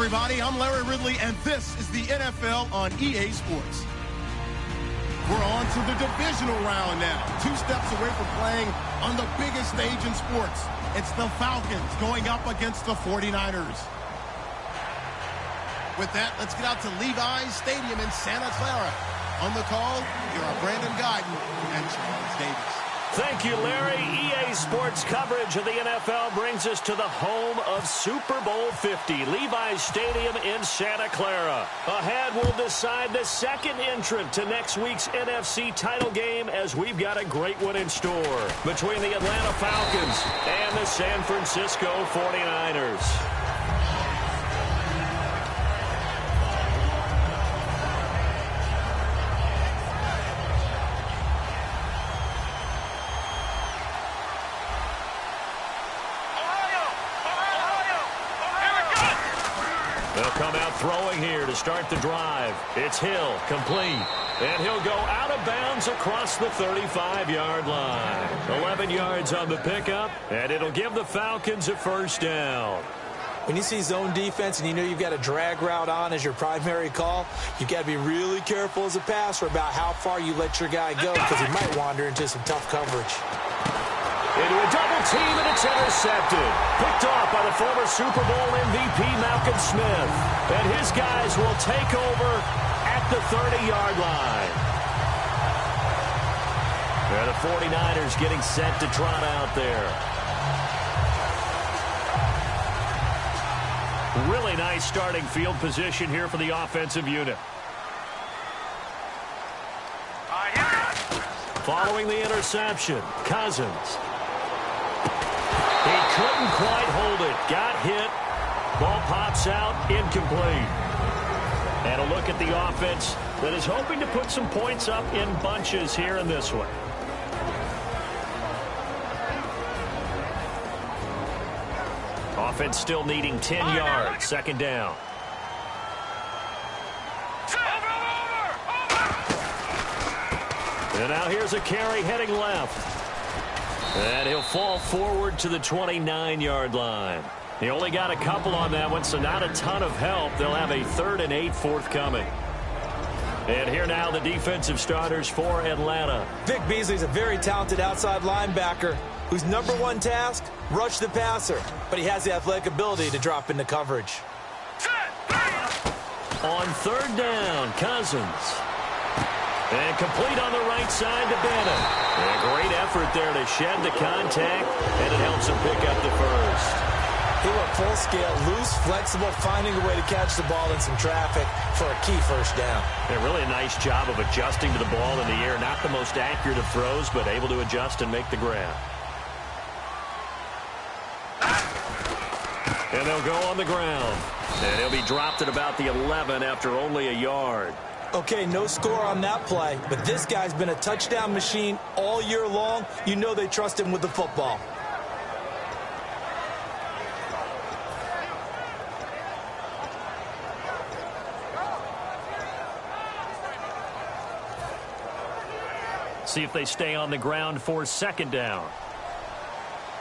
everybody. I'm Larry Ridley, and this is the NFL on EA Sports. We're on to the divisional round now. 2 steps away from playing on the biggest stage in sports. It's the Falcons going up against the 49ers. With that, let's get out to Levi's Stadium in Santa Clara. On the call, here are Brandon Guyton and Charles Davis. Thank you, Larry. EA Sports coverage of the NFL brings us to the home of Super Bowl 50, Levi's Stadium in Santa Clara. Ahead, we'll decide the second entrant to next week's NFC title game, as we've got a great one in store between the Atlanta Falcons and the San Francisco 49ers. They'll come out throwing here to start the drive. It's Hill, complete. And he'll go out of bounds across the 35-yard line. 11 yards on the pickup, and it'll give the Falcons a first down. When you see zone defense and you know you've got a drag route on as your primary call, you've got to be really careful as a passer about how far you let your guy go, because he might wander into some tough coverage. Into a double team, and it's intercepted. Picked off by the former Super Bowl MVP, Malcolm Smith. And his guys will take over at the 30-yard line. And the 49ers getting set to trot out there. Really nice starting field position here for the offensive unit. Following the interception, Cousins. He couldn't quite hold it. Got hit. Ball pops out. Incomplete. And a look at the offense that is hoping to put some points up in bunches here in this one. Offense still needing 10 yards. Second down. And now here's a carry heading left. And he'll fall forward to the 29-yard line. He only got a couple on that one, so not a ton of help. They'll have a 3rd and 8 forthcoming. And here now the defensive starters for Atlanta. Vic Beasley's a very talented outside linebacker whose #1 task, rush the passer. But he has the athletic ability to drop into coverage. On 3rd down, Cousins. And complete on the right side to Bennett. And a great effort there to shed the contact, and it helps him pick up the first. He went full scale, loose, flexible, finding a way to catch the ball in some traffic for a key first down. Yeah, really a nice job of adjusting to the ball in the air. Not the most accurate of throws, but able to adjust and make the grab. And they'll go on the ground. And he'll be dropped at about the 11 after only a yard. Okay, no score on that play, but this guy's been a touchdown machine all year long. You know they trust him with the football. See if they stay on the ground for second down.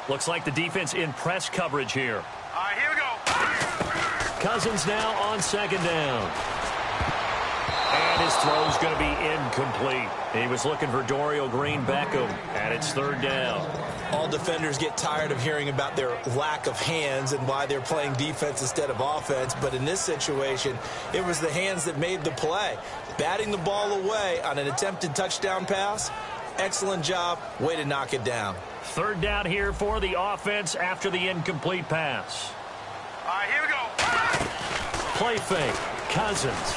Looks like the defense in press coverage here. All right, here we go. Cousins now on second down. And his throw's going to be incomplete. He was looking for Dorial Green-Beckham, and it's 3rd down. All defenders get tired of hearing about their lack of hands and why they're playing defense instead of offense. But in this situation, it was the hands that made the play. Batting the ball away on an attempted touchdown pass, excellent job. Way to knock it down. 3rd down here for the offense after the incomplete pass. All right, here we go. Play fake. Cousins.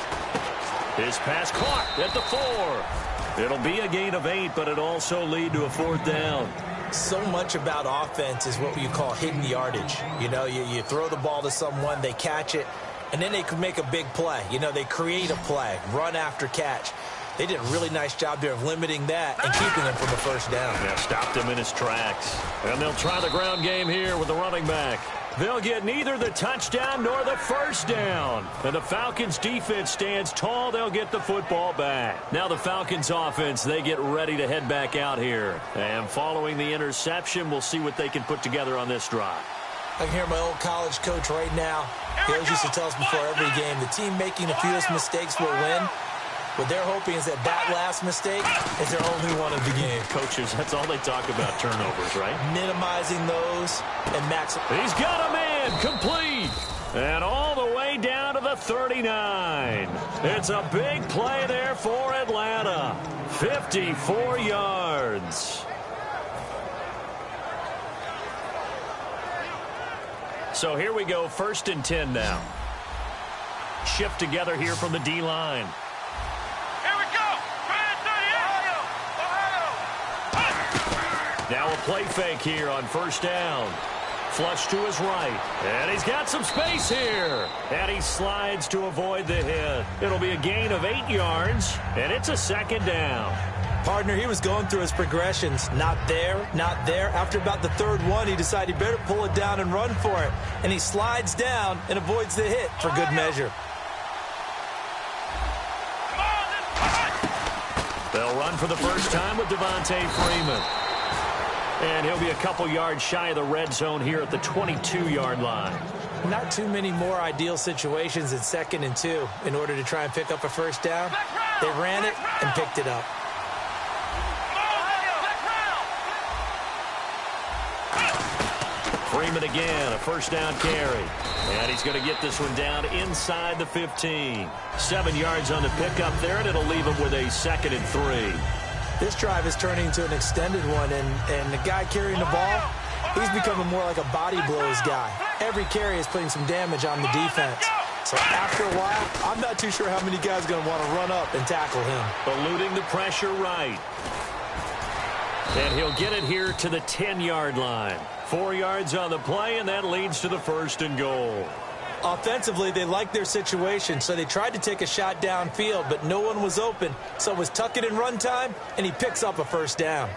His pass caught at the 4. It'll be a gain of 8, but it'll also lead to a 4th down. So much about offense is what you call hidden yardage. You know, you throw the ball to someone, they catch it, and then they can make a big play. You know, they create a play, run after catch. They did a really nice job there of limiting that and keeping him from a first down. Yeah, stopped him in his tracks. And they'll try the ground game here with the running back. They'll get neither the touchdown nor the first down. And the Falcons defense stands tall. They'll get the football back. Now the Falcons offense, they get ready to head back out here. And following the interception, we'll see what they can put together on this drive. I can hear my old college coach right now. He always used to tell us before every game, the team making the fewest mistakes will win. What they're hoping is that last mistake is their only one of the game. Coaches, that's all they talk about, turnovers, right? Minimizing those and maximizing. He's got a man, complete. And all the way down to the 39. It's a big play there for Atlanta. 54 yards. So here we go, 1st and 10 now. Shift together here from the D-line. Here we go. Ohio. Now a play fake here on 1st down. Flush to his right. And he's got some space here. And he slides to avoid the hit. It'll be a gain of 8 yards, and it's a 2nd down. Partner, he was going through his progressions. Not there, not there. After about the 3rd one, he decided he better pull it down and run for it. And he slides down and avoids the hit for good measure. They'll run for the first time with Devontae Freeman. And he'll be a couple yards shy of the red zone here at the 22-yard line. Not too many more ideal situations in 2nd and 2 in order to try and pick up a 1st down. They ran it and picked it up. Freeman again, a 1st down carry. And he's going to get this one down inside the 15. 7 yards on the pickup there, and it'll leave him with a 2nd and 3. This drive is turning into an extended one, and the guy carrying the ball, he's becoming more like a body blows guy. Every carry is putting some damage on the defense. So after a while, I'm not too sure how many guys are going to want to run up and tackle him. Eluding the pressure right. And he'll get it here to the 10-yard line. 4 yards on the play, and that leads to the 1st and goal. Offensively, they liked their situation, so they tried to take a shot downfield, but no one was open. So it was tuck it in run time, and he picks up a 1st down.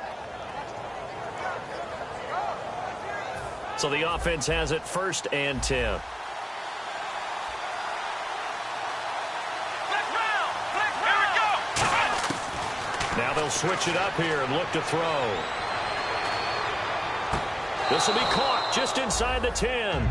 So the offense has it 1st and 10. Now they'll switch it up here and look to throw. This will be caught just inside the 10.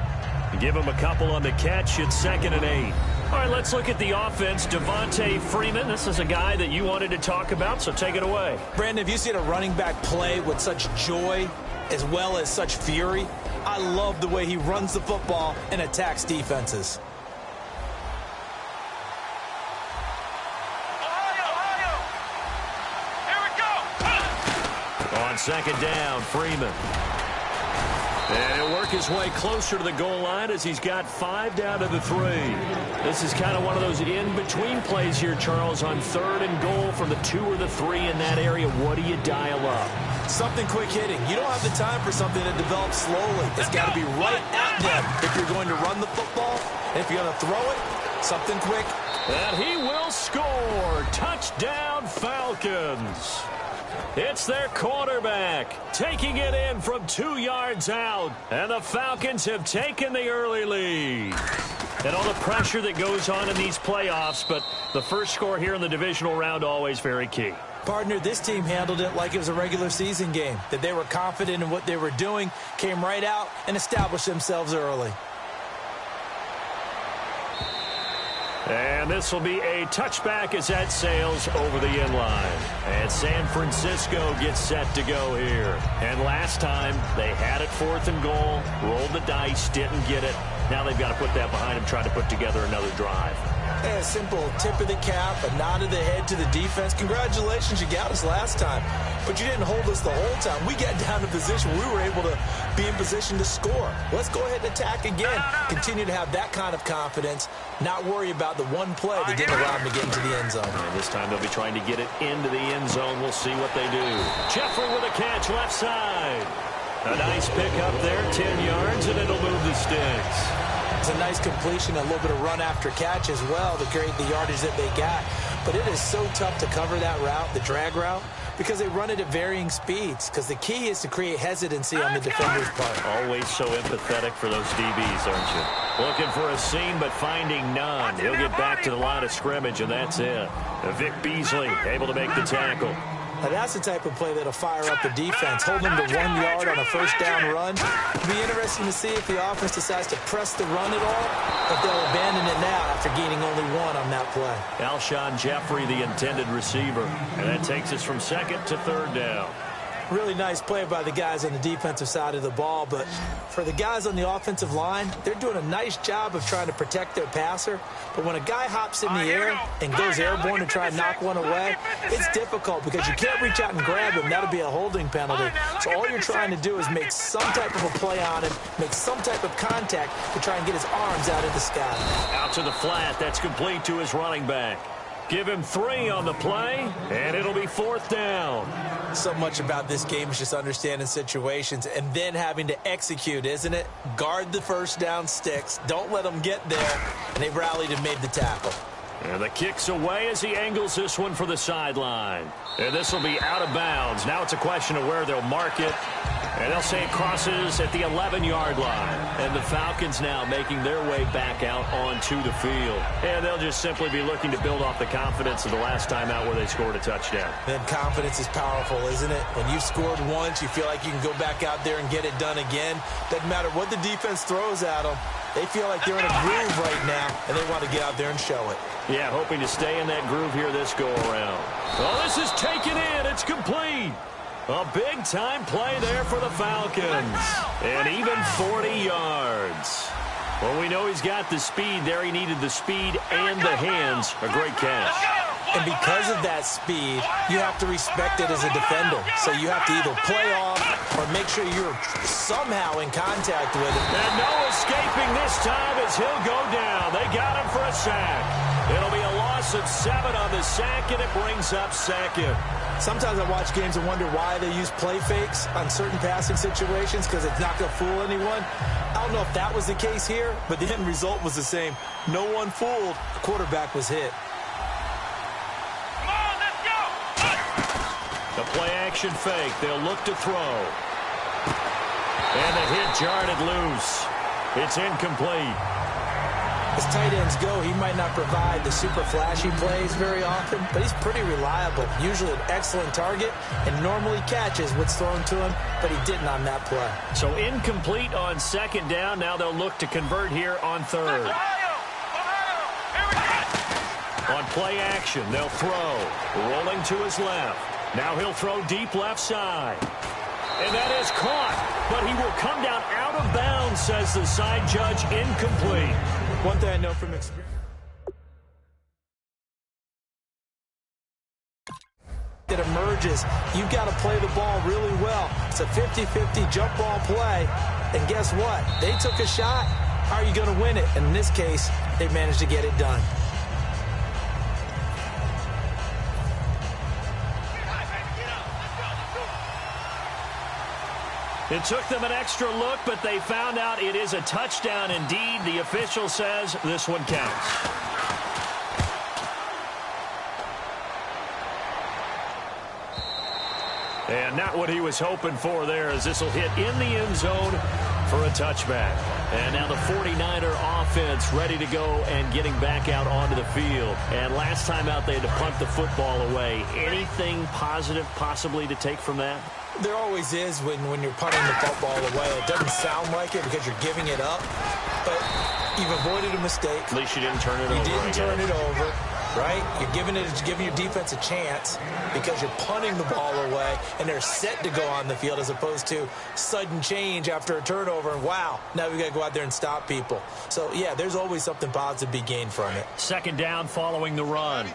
Give him a couple on the catch. It's 2nd and 8. All right, let's look at the offense. Devontae Freeman, this is a guy that you wanted to talk about, so take it away. Brandon, have you seen a running back play with such joy as well as such fury? I love the way he runs the football and attacks defenses. On 2nd down, Freeman. And he'll work his way closer to the goal line as he's got 5 down to the 3. This is kind of one of those in-between plays here, Charles, on 3rd and goal from the 2 or the 3 in that area. What do you dial up? Something quick hitting. You don't have the time for something that develops slowly. It's got to be right at them if you're going to run the football. And if you're going to throw it, something quick. And he will score. Touchdown, Falcons. It's their quarterback taking it in from 2 yards out. And the Falcons have taken the early lead. And all the pressure that goes on in these playoffs, but the first score here in the divisional round always very key. Partner, this team handled it like it was a regular season game, that they were confident in what they were doing, came right out and established themselves early. And this will be a touchback as that sails over the inline. And San Francisco gets set to go here. And last time, they had it 4th and goal, rolled the dice, didn't get it. Now they've got to put that behind them, try to put together another drive. A simple tip of the cap, a nod of the head to the defense. Congratulations, you got us last time. But you didn't hold us the whole time. We got down to position. We were able to be in position to score. Let's go ahead and attack again. Continue to have that kind of confidence. Not worry about the one play that didn't allow them to get into the end zone. And this time they'll be trying to get it into the end zone. We'll see what they do. Jeffrey with a catch left side. A nice pick up there, 10 yards, and it'll move the sticks. It's a nice completion, a little bit of run after catch as well to create the yardage that they got. But it is so tough to cover that route, the drag route, because they run it at varying speeds. Because the key is to create hesitancy on the defender's part. Always so empathetic for those DBs, aren't you? Looking for a seam, but finding none. He'll get back to the line of scrimmage, and that's it. Vic Beasley able to make the tackle. Now, that's the type of play that'll fire up the defense. Hold them to 1 yard on a first down run. It'll be interesting to see if the offense decides to press the run at all, but they'll abandon it now after gaining only 1 on that play. Alshon Jeffrey, the intended receiver. And that takes us from 2nd to 3rd down. Really nice play by the guys on the defensive side of the ball, but for the guys on the offensive line, they're doing a nice job of trying to protect their passer. But when a guy hops in the air and goes airborne to try and knock one away, it's difficult because you can't reach out and grab him. That'll be a holding penalty. So all you're trying to do is make some type of a play on him, make some type of contact to try and get his arms out of the sky. Out to the flat. That's complete to his running back. Give him 3 on the play, and it'll be 4th down. So much about this game is just understanding situations and then having to execute, isn't it? Guard the first down sticks. Don't let them get there. And they rallied and made the tackle. And the kick's away as he angles this one for the sideline. And this will be out of bounds. Now it's a question of where they'll mark it. And they'll say it crosses at the 11-yard line. And the Falcons now making their way back out onto the field. And they'll just simply be looking to build off the confidence of the last time out where they scored a touchdown. Then confidence is powerful, isn't it? When you've scored once, you feel like you can go back out there and get it done again. Doesn't matter what the defense throws at them. They feel like they're in a groove right now, and they want to get out there and show it. Yeah, hoping to stay in that groove here this go-around. Oh, this is taken in. It's complete. A big-time play there for the Falcons. And even 40 yards. Well, we know he's got the speed there. He needed the speed and the hands. A great catch. And because of that speed, you have to respect it as a defender. So you have to either play off or make sure you're somehow in contact with it. And no escaping this time as he'll go down. They got him for a sack. It'll be a loss of 7 on the sack, and it brings up 2nd. Sometimes I watch games and wonder why they use play fakes on certain passing situations because it's not going to fool anyone. I don't know if that was the case here, but the end result was the same. No one fooled. The quarterback was hit. Come on, let's go! The play-action fake. They'll look to throw. And the hit jarred it loose. It's incomplete. As tight ends go, he might not provide the super flashy plays very often, but he's pretty reliable, usually an excellent target, and normally catches what's thrown to him, but he didn't on that play. So incomplete on 2nd down. Now they'll look to convert here on 3rd. On play action, they'll throw. Rolling to his left. Now he'll throw deep left side. And that is caught, but he will come down out of bounds, says the side judge, incomplete. One thing I know from experience, it emerges, you've got to play the ball really well. It's a 50-50 jump ball play, and guess what? They took a shot. How are you going to win it? And in this case, they managed to get it done. It took them an extra look, but they found out it is a touchdown indeed. The official says this one counts. And not what he was hoping for there, as this will hit in the end zone for a touchback. And now the 49er offense ready to go and getting back out onto the field. And last time out, they had to punt the football away. Anything positive possibly to take from that? There always is when you're punting the football away. It doesn't sound like it because you're giving it up, but you've avoided a mistake. At least you didn't turn it over. You didn't turn it over, right? You're giving your defense a chance because you're punting the ball away, and they're set to go on the field as opposed to sudden change after a turnover, and wow, now we got to go out there and stop people. So, yeah, there's always something positive to be gained from it. 2nd down following the run.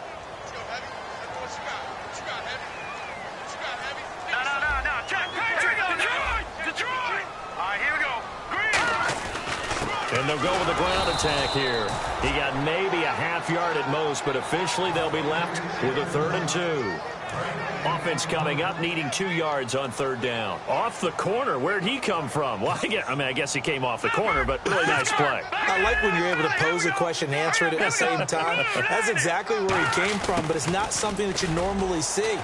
And they'll go with a ground attack here. He got maybe a half yard at most, but officially they'll be left with a 3rd and 2. Offense coming up, needing 2 yards on 3rd down. Off the corner. Where'd he come from? Well, I guess he came off the corner, but really nice play. I like when you're able to pose a question and answer it at the same time. That's exactly where he came from, but it's not something that you normally see.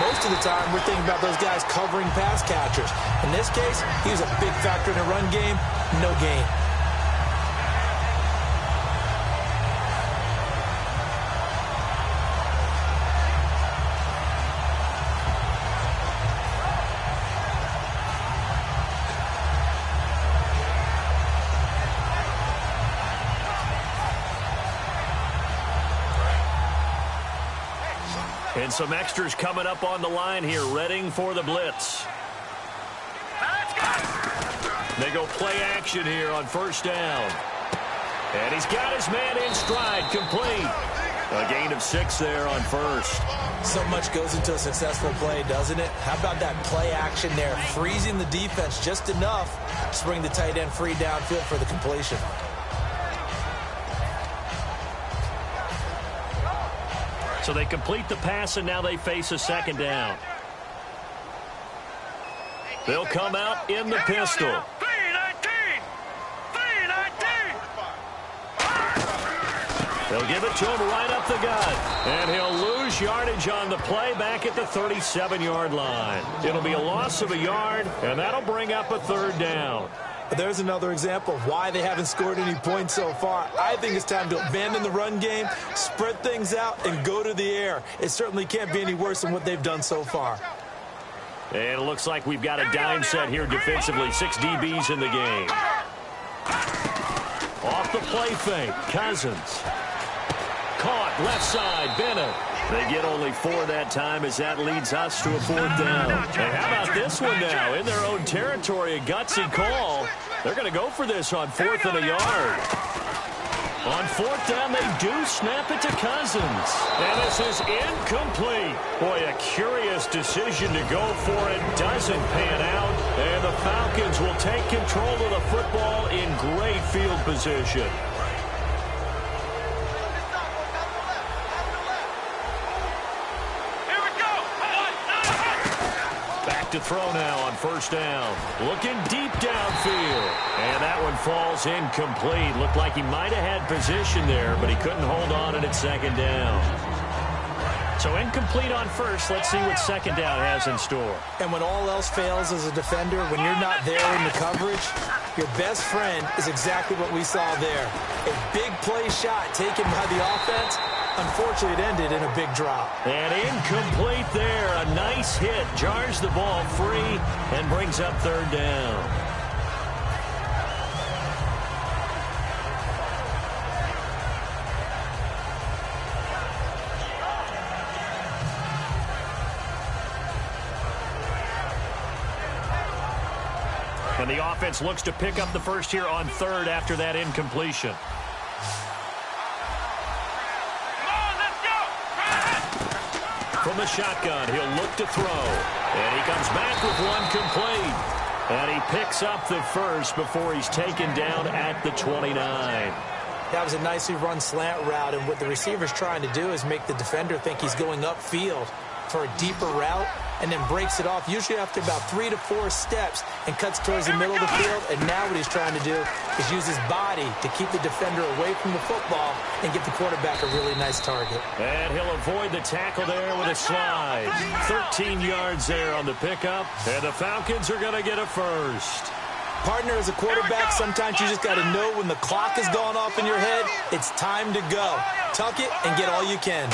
Most of the time, we're thinking about those guys covering pass catchers. In this case, he was a big factor in the run game. No gain. And some extras coming up on the line here, readying for the blitz. They go play action here on first down. And he's got his man in stride, complete. A gain of 6 there on first. So much goes into a successful play, doesn't it? How about that play action there, freezing the defense just enough to bring the tight end free downfield for the completion. So they complete the pass, and now they face a second down. They'll come out in the pistol. They'll give it to him right up the gut. And he'll lose yardage on the play back at the 37-yard line. It'll be a loss of a yard, and that'll bring up a third down. There's another example of why they haven't scored any points so far. I think it's time to abandon the run game, spread things out, and go to the air. It certainly can't be any worse than what they've done so far. And it looks like we've got a dime set here defensively. 6 DBs in the game. Off the play fake, Cousins. Caught left side, Bennett. They get only 4 that time as that leads us to a 4th down. And how about this one now? In their own territory, a gutsy call. They're going to go for this on 4th and a yard. On 4th down, they do snap it to Cousins. And this is incomplete. Boy, a curious decision to go for it. Doesn't pan out. And the Falcons will take control of the football in great field position. To throw now on first down. Looking deep downfield. And that one falls incomplete. Looked like he might have had position there, but he couldn't hold on at second down. So incomplete on first. Let's see what second down has in store. And when all else fails as a defender, when you're not there in the coverage, your best friend is exactly what we saw there. A big play shot taken by the offense. Unfortunately, it ended in a big drop. And incomplete there. A nice hit. Jars the ball free and brings up third down. And the offense looks to pick up the first here on third after that incompletion. From the shotgun, he'll look to throw. And he comes back with one complete. And he picks up the first before he's taken down at the 29. That was a nicely run slant route, and what the receiver's trying to do is make the defender think he's going upfield for a deeper route, and then breaks it off, usually after about 3 to 4 steps, and cuts towards the middle of the field. And now what he's trying to do is use his body to keep the defender away from the football and get the quarterback a really nice target. And he'll avoid the tackle there with a slide. 13 yards there on the pickup, and the Falcons are going to get a first. Partner, as a quarterback, sometimes you just got to know when the clock has gone off in your head, it's time to go. Tuck it and get all you can.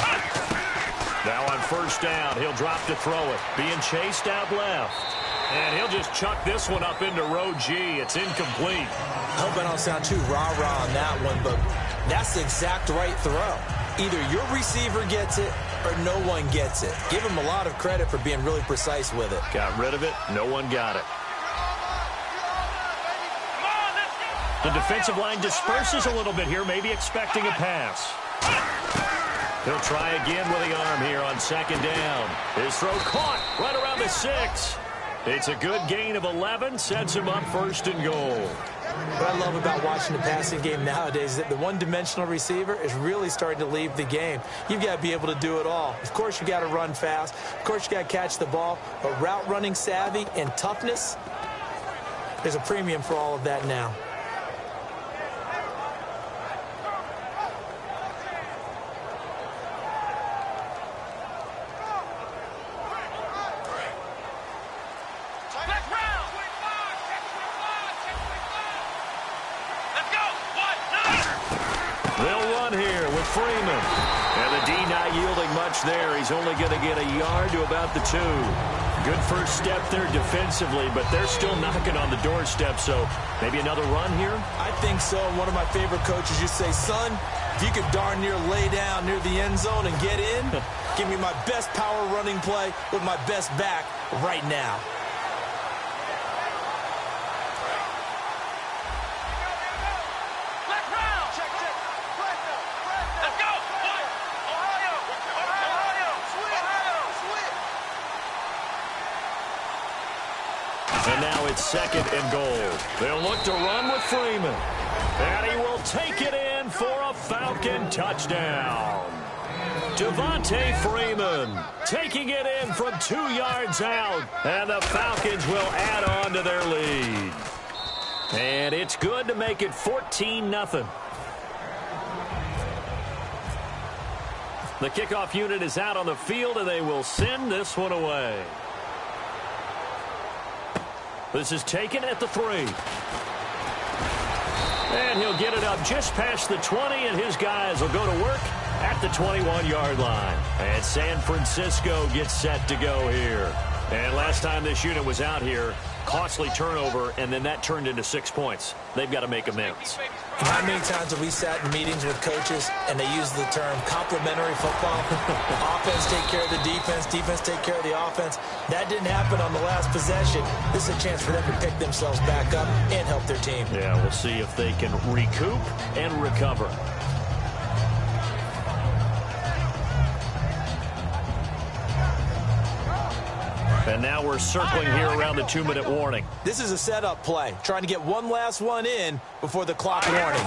Now on first down, he'll drop to throw it. Being chased out left. And he'll just chuck this one up into row G. It's incomplete. Hope I don't sound too rah-rah on that one, but that's the exact right throw. Either your receiver gets it or no one gets it. Give him a lot of credit for being really precise with it. Got rid of it. No one got it. The defensive line disperses a little bit here, maybe expecting a pass. He'll try again with the arm here on second down. His throw caught right around the 6. It's a good gain of 11, sets him up first and goal. What I love about watching the passing game nowadays is that the one-dimensional receiver is really starting to leave the game. You've got to be able to do it all. Of course, you got to run fast. Of course, you got to catch the ball. But route running savvy and toughness, there's a premium for all of that now. Freeman. And the D not yielding much there. He's only going to get a yard to about the 2. Good first step there defensively, but they're still knocking on the doorstep, so maybe another run here? I think so. One of my favorite coaches used to say, son, if you could darn near lay down near the end zone and get in, Give me my best power running play with my best back right now. And now it's 2nd and goal. They'll look to run with Freeman. And he will take it in for a Falcon touchdown. Devontae Freeman taking it in from 2 yards out. And the Falcons will add on to their lead. And it's good to make it 14-0. The kickoff unit is out on the field, and they will send this one away. This is taken at the 3. And he'll get it up just past the 20, and his guys will go to work at the 21-yard line. And San Francisco gets set to go here. And last time this unit was out here, costly turnover, and then that turned into 6 points. They've got to make amends. How many times have we sat in meetings with coaches and they use the term complementary football? Offense take care of the defense, defense take care of the offense. That didn't happen on the last possession. This is a chance for them to pick themselves back up and help their team. Yeah, we'll see if they can recoup and recover. And now we're circling here around the 2-minute warning. This is a setup play, trying to get one last one in before the clock warning.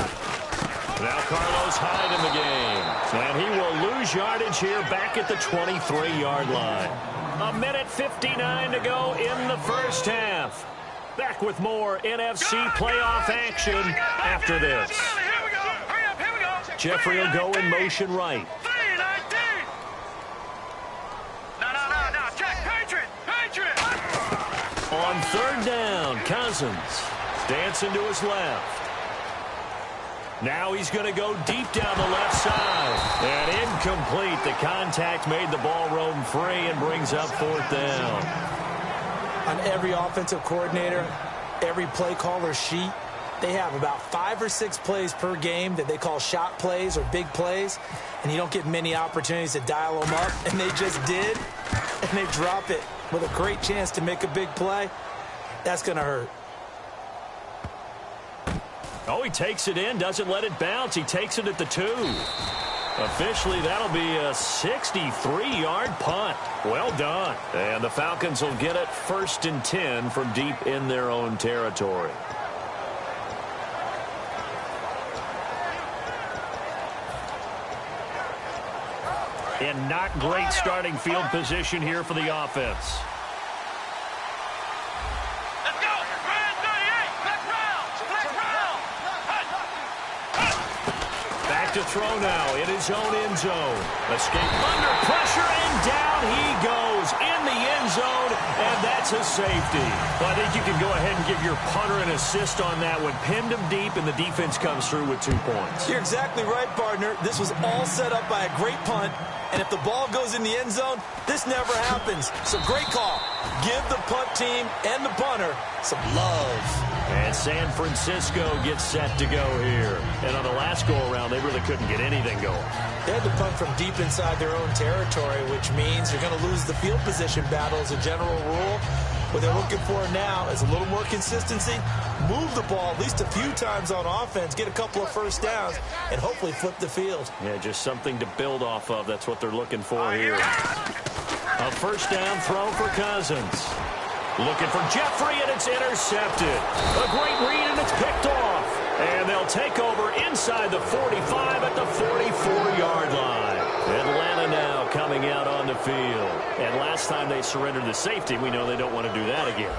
Now Carlos Hyde in the game. And he will lose yardage here back at the 23-yard line. 1:59 to go in the first half. Back with more NFC playoff action after this. Jeffrey will go in motion right. On 3rd down, Cousins dancing to his left. Now he's going to go deep down the left side. And incomplete. The contact made the ball roam free and brings up 4th down. On every offensive coordinator, every play caller sheet, they have about 5 or 6 plays per game that they call shot plays or big plays. And you don't get many opportunities to dial them up. And they just did. And they drop it with a great chance to make a big play. That's going to hurt. Oh, he takes it in, doesn't let it bounce. He takes it at the 2. Officially, that'll be a 63-yard punt. Well done. And the Falcons will get it 1st and 10 from deep in their own territory. And not great starting field position here for the offense. Let's go. Ryan 38. Let's round. Back to throw now in his own end zone. Escape under pressure, and down he goes in the end zone, and that's a safety. Well, I think you can go ahead and give your punter an assist on that one. Pinned him deep, and the defense comes through with 2 points. You're exactly right, partner. This was all set up by a great punt. And if the ball goes in the end zone, this never happens. So great call. Give the punt team and the punter some love. And San Francisco gets set to go here. And on the last go-around, they really couldn't get anything going. They had to punt from deep inside their own territory, which means you're going to lose the field position battle as a general rule. What they're looking for now is a little more consistency, move the ball at least a few times on offense, get a couple of first downs, and hopefully flip the field. Yeah, just something to build off of. That's what they're looking for here. A 1st down throw for Cousins. Looking for Jeffrey, and it's intercepted. A great read, and it's picked off. And they'll take over inside the 45 at the 44-yard line. Atlanta now coming out on the field. And last time they surrendered the safety, we know they don't want to do that again.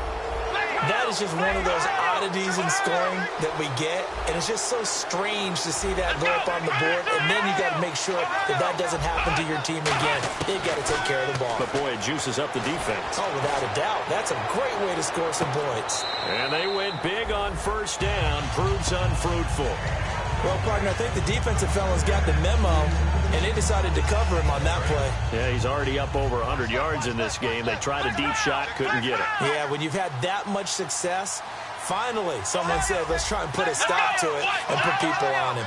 That is just one of those oddities in scoring that we get, and it's just so strange to see that go up on the board, and then you got to make sure that that doesn't happen to your team again. They've got to take care of the ball. But, boy, it juices up the defense. Oh, without a doubt. That's a great way to score some points. And they went big on 1st down, proves unfruitful. Well, partner, I think the defensive fellas got the memo, and they decided to cover him on that play. Yeah, he's already up over 100 yards in this game. They tried a deep shot, couldn't get it. Yeah, when you've had that much success, finally someone said, let's try and put a stop to it and put people on him.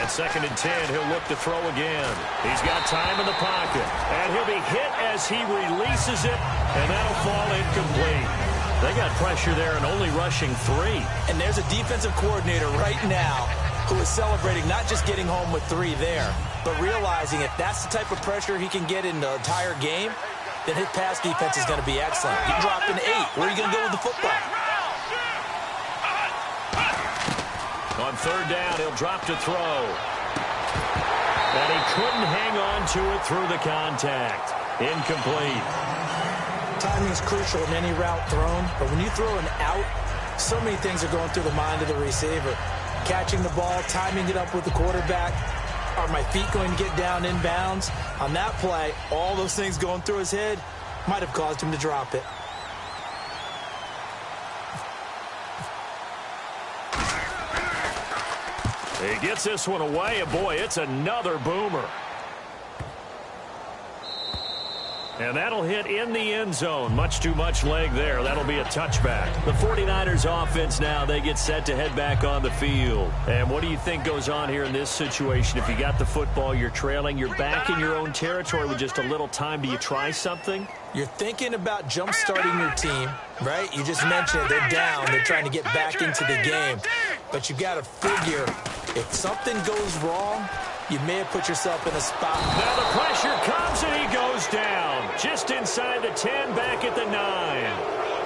And 2nd and 10, he'll look to throw again. He's got time in the pocket. And he'll be hit as he releases it, and that'll fall incomplete. They got pressure there and only rushing 3. And there's a defensive coordinator right now who is celebrating not just getting home with 3 there, but realizing if that's the type of pressure he can get in the entire game, then his pass defense is going to be excellent. You dropped an 8. Where are you going to go with the football? On 3rd down, he'll drop to throw. And he couldn't hang on to it through the contact. Incomplete. Timing is crucial in any route thrown, but when you throw an out, so many things are going through the mind of the receiver. Catching the ball, timing it up with the quarterback. Are my feet going to get down in bounds? On that play, all those things going through his head might have caused him to drop it. He gets this one away, and boy, it's another boomer. And that'll hit in the end zone. Much too much leg there. That'll be a touchback. The 49ers offense now, they get set to head back on the field. And what do you think goes on here in this situation? If you got the football, you're trailing, you're back in your own territory with just a little time. Do you try something? You're thinking about jump-starting your team, right? You just mentioned it. They're down. They're trying to get back into the game. But you got to figure if something goes wrong, you may have put yourself in a spot. Now the pressure comes and he goes down. Just inside the 10, back at the 9.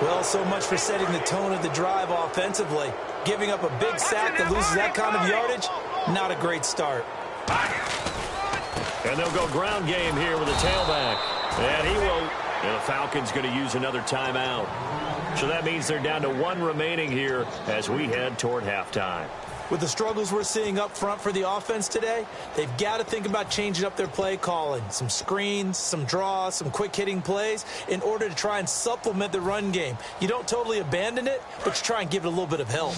Well, so much for setting the tone of the drive offensively. Giving up a big sack that loses that kind of yardage, not a great start. And they'll go ground game here with a tailback. And he will. And the Falcons going to use another timeout. So that means they're down to 1 remaining here as we head toward halftime. With the struggles we're seeing up front for the offense today, they've got to think about changing up their play calling. Some screens, some draws, some quick-hitting plays in order to try and supplement the run game. You don't totally abandon it, but you try and give it a little bit of help.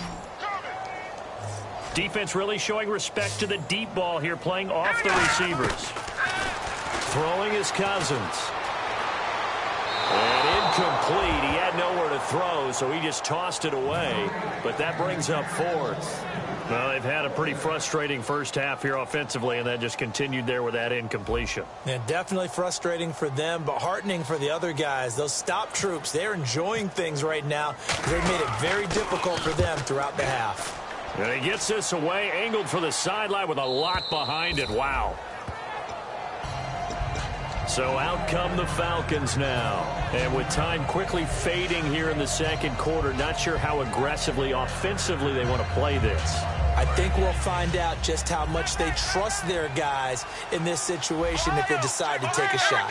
Defense really showing respect to the deep ball here, playing off the receivers. Throwing his Cousins. And incomplete. He had nowhere to throw, so he just tossed it away. But that brings up 4th. Well, they've had a pretty frustrating first half here offensively, and that just continued there with that incompletion. Yeah, definitely frustrating for them, but heartening for the other guys. Those stop troops, they're enjoying things right now. They've made it very difficult for them throughout the half. And he gets this away, angled for the sideline with a lot behind it. Wow. So out come the Falcons now. And with time quickly fading here in the second quarter, not sure how aggressively, offensively they want to play this. I think we'll find out just how much they trust their guys in this situation if they decide to take a shot.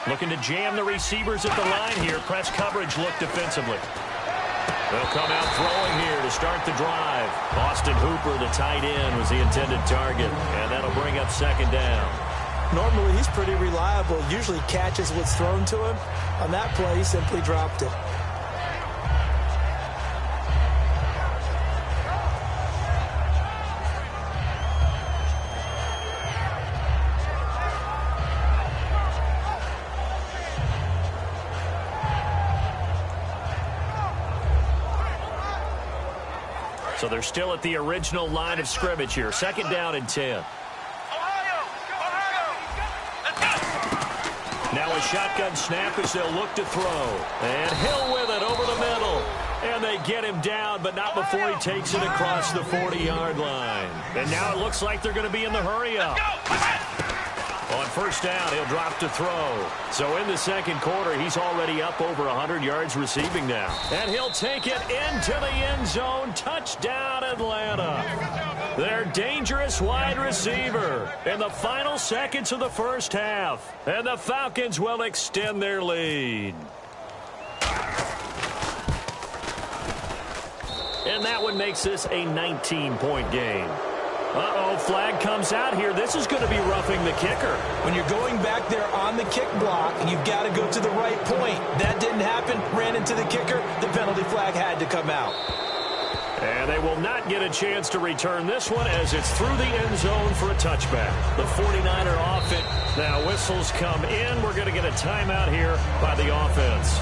Looking to jam the receivers at the line here. Press coverage look defensively. They'll come out throwing here to start the drive. Austin Hooper, the tight end, was the intended target. And that'll bring up 2nd down. Normally, he's pretty reliable. Usually catches what's thrown to him. On that play, he simply dropped it. So they're still at the original line of scrimmage here. 2nd down and 10. Now a shotgun snap as they'll look to throw. And Hill with it over the middle. And they get him down, but not before he takes it across the 40-yard line. And now it looks like they're going to be in the hurry-up. On 1st down, he'll drop to throw. So in the second quarter, he's already up over 100 yards receiving now. And he'll take it into the end zone. Touchdown, Atlanta. Their dangerous wide receiver in the final seconds of the first half. And the Falcons will extend their lead. And that one makes this a 19-point game. Uh-oh, flag comes out here. This is going to be roughing the kicker. When you're going back there on the kick block, you've got to go to the right point. That didn't happen. Ran into the kicker. The penalty flag had to come out. And they will not get a chance to return this one as it's through the end zone for a touchback. The 49er offense. Now whistles come in. We're going to get a timeout here by the offense.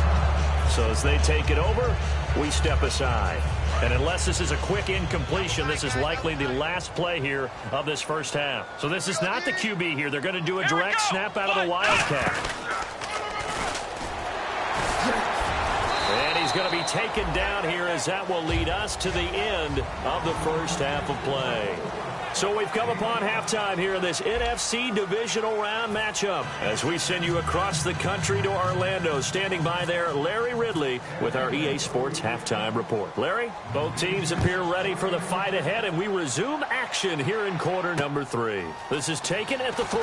So as they take it over, we step aside. And unless this is a quick incompletion, this is likely the last play here of this first half. So this is not the QB here. They're going to do a direct snap out of the Wildcat. And he's going to be taken down here, as that will lead us to the end of the first half of play. So we've come upon halftime here in this NFC divisional round matchup as we send you across the country to Orlando. Standing by there, Larry Ridley with our EA Sports halftime report. Larry, both teams appear ready for the fight ahead, and we resume action here in quarter number 3. This is taken at the 3.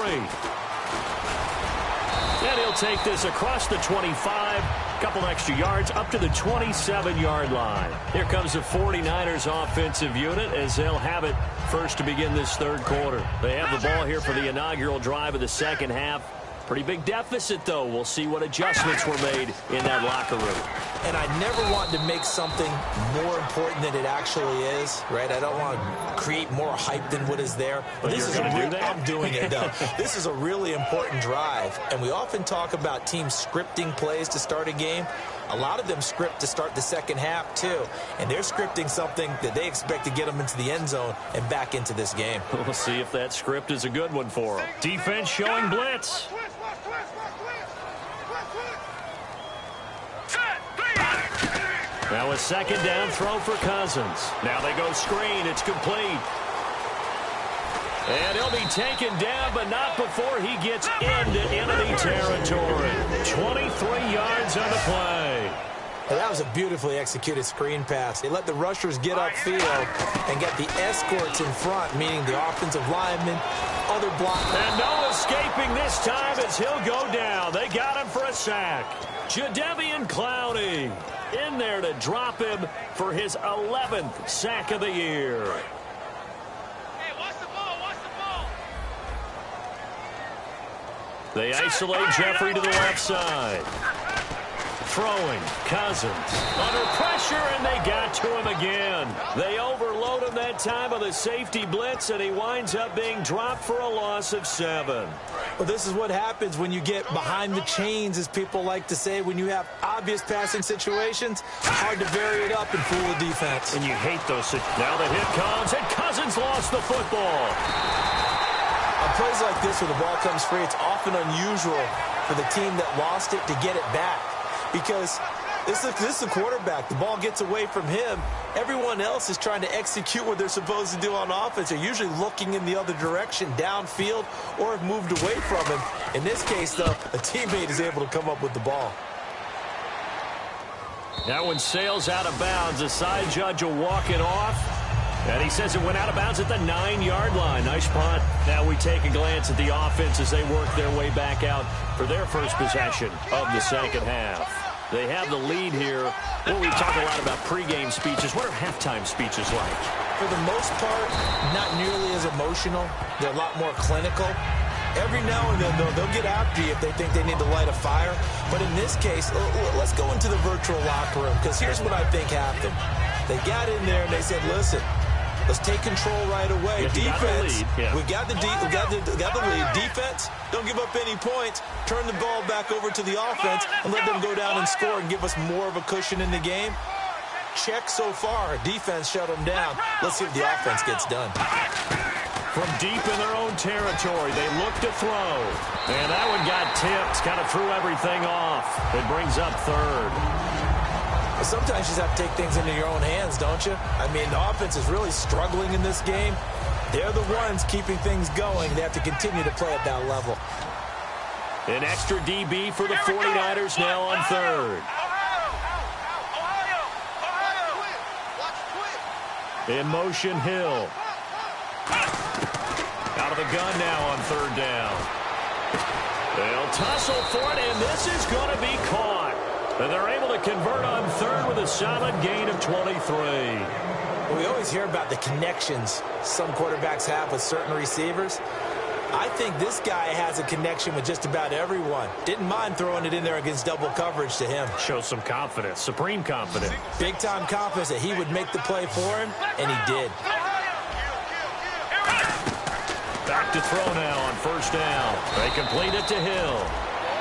And he'll take this across the 25, couple extra yards up to the 27-yard line. Here comes the 49ers offensive unit as they'll have it first to begin this third quarter. They have the ball here for the inaugural drive of the second half. Pretty big deficit, though. We'll see what adjustments were made in that locker room. And I never want to make something more important than it actually is, right? I don't want to create more hype than what is there. But this you're is going to do that? I'm doing it, though. This is a really important drive, and we often talk about teams scripting plays to start a game. A lot of them script to start the second half, too. And they're scripting something that they expect to get them into the end zone and back into this game. We'll see if that script is a good one for them. Defense showing blitz. Now a second down throw for Cousins. Now they go screen. It's complete. And he'll be taken down, but not before he gets into enemy territory. 23 yards on the play. Well, that was a beautifully executed screen pass. They let the rushers get upfield and get the escorts in front, meaning the offensive linemen, other blockers. And no escaping this time as he'll go down. They got him for a sack. Jadeveon Clowney in there to drop him for his 11th sack of the year. Hey, watch the ball, watch the ball. They isolate Jeffrey to the left side. Throwing, Cousins under pressure, and they got to him again. They overload him that time with a safety blitz, and he winds up being dropped for a loss of 7. Well, this is what happens when you get behind the chains, as people like to say. When you have obvious passing situations, hard to vary it up and fool the defense. And you hate those. Now the hit comes, and Cousins lost the football. On plays like this where the ball comes free, it's often unusual for the team that lost it to get it back. Because this is the quarterback. The ball gets away from him. Everyone else is trying to execute what they're supposed to do on offense. They're usually looking in the other direction, downfield, or have moved away from him. In this case, though, a teammate is able to come up with the ball. That one sails out of bounds. The side judge will walk it off. And he says it went out of bounds at the 9-yard line. Nice punt. Now we take a glance at the offense as they work their way back out for their first possession of the second half. They have the lead here. Well, we talk a lot about pregame speeches. What are halftime speeches like? For the most part, not nearly as emotional. They're a lot more clinical. Every now and then, though, they'll get after you if they think they need to light a fire. But in this case, let's go into the virtual locker room, because here's what I think happened. They got in there and they said, listen, let's take control right away. Defense, we got the lead. Defense, don't give up any points. Turn the ball back over to the offense and let them go down and score and give us more of a cushion in the game. Check so far. Defense shut them down. Let's see if the offense gets done. From deep in their own territory, they look to throw. And that one got tipped. Kind of threw everything off. It brings up third. Sometimes you just have to take things into your own hands, don't you? I mean, the offense is really struggling in this game. They're the ones keeping things going. They have to continue to play at that level. An extra DB for the 49ers now on third. In motion, Hill. Out of the gun now on third down. They'll tussle for it, and this is going to be caught. And they're able to convert on third with a solid gain of 23. We always hear about the connections some quarterbacks have with certain receivers. I think this guy has a connection with just about everyone. Didn't mind throwing it in there against double coverage to him. Shows some confidence, supreme confidence. Big-time confidence that he would make the play for him, and he did. Back to throw now on first down. They complete it to Hill.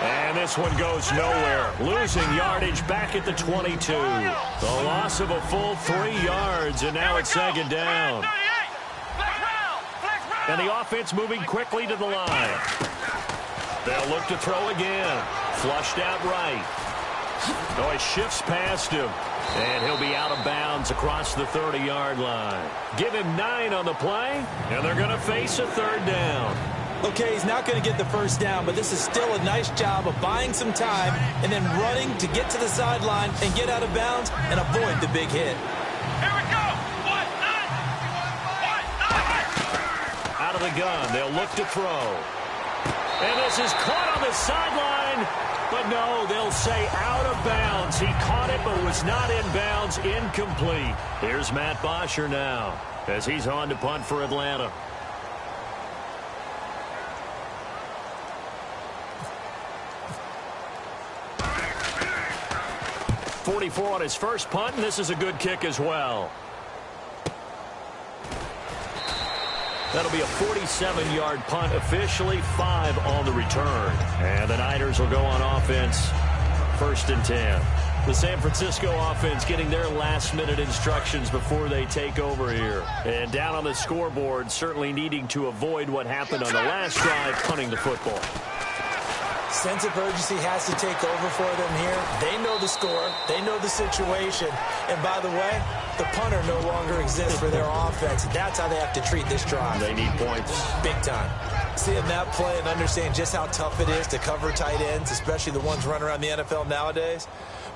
And this one goes nowhere. Losing yardage back at the 22. The loss of a full 3 yards, and now it's second down. And the offense moving quickly to the line. They'll look to throw again. Flushed out right. Oh, it shifts past him. And he'll be out of bounds across the 30-yard line. Give him 9 on the play, and they're going to face a third down. Okay, he's not going to get the first down, but this is still a nice job of buying some time and then running to get to the sideline and get out of bounds and avoid the big hit. Here we go. Out of the gun, they'll look to throw. And this is caught on the sideline. But no, they'll say out of bounds. He caught it but was not in bounds. Incomplete. Here's Matt Bosher now as he's on to punt for Atlanta. .44 on his first punt, and this is a good kick as well. That'll be a 47-yard punt, officially 5 on the return. And the Niners will go on offense, 1st and 10. The San Francisco offense getting their last-minute instructions before they take over here. And down on the scoreboard, certainly needing to avoid what happened on the last drive, punting the football. Sense of urgency has to take over for them here. They know the score. They know the situation. And by the way, the punter no longer exists for their offense. That's how they have to treat this drive. They need points. Big time. Seeing that play and understanding just how tough it is to cover tight ends, especially the ones running around the NFL nowadays,